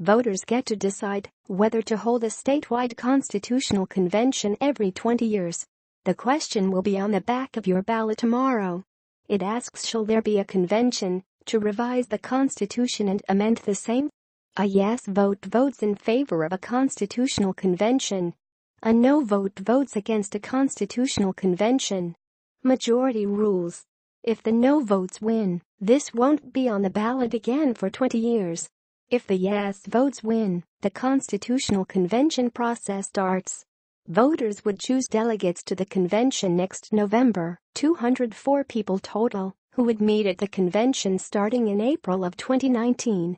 Voters get to decide whether to hold a statewide constitutional convention every 20 years. The question will be on the back of your ballot tomorrow. It asks, shall there be a convention to revise the Constitution and amend the same? A yes vote votes in favor of a constitutional convention. A no vote votes against a constitutional convention. Majority rules. If the no votes win, this won't be on the ballot again for 20 years. If the yes votes win, the constitutional convention process starts. Voters would choose delegates to the convention next November, 204 people total, who would meet at the convention starting in April of 2019.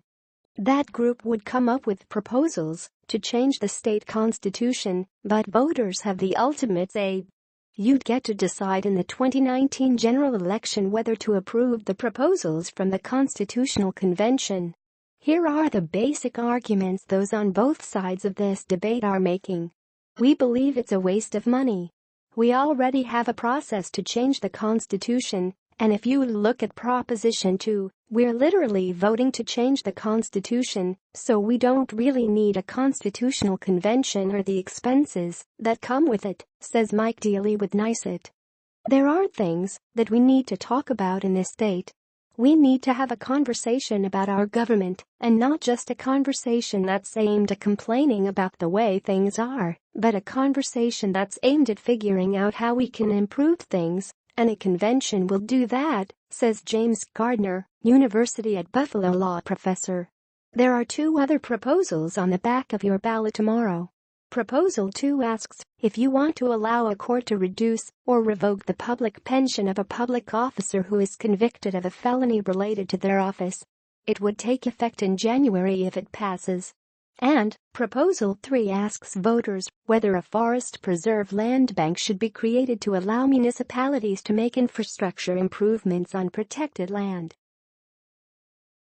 That group would come up with proposals to change the state constitution, but voters have the ultimate say. You'd get to decide in the 2019 general election whether to approve the proposals from the Constitutional Convention. Here are the basic arguments those on both sides of this debate are making. We believe it's a waste of money. We already have a process to change the Constitution, and if you look at Proposition 2, we're literally voting to change the Constitution, so we don't really need a constitutional convention or the expenses that come with it, says Mike Dealey with NYSET. There are things that we need to talk about in this state. We need to have a conversation about our government, and not just a conversation that's aimed at complaining about the way things are, but a conversation that's aimed at figuring out how we can improve things, and a convention will do that, says James Gardner, University at Buffalo law professor. There are two other proposals on the back of your ballot tomorrow. Proposal 2 asks if you want to allow a court to reduce or revoke the public pension of a public officer who is convicted of a felony related to their office. It would take effect in January if it passes. And Proposal 3 asks voters whether a forest preserve land bank should be created to allow municipalities to make infrastructure improvements on protected land.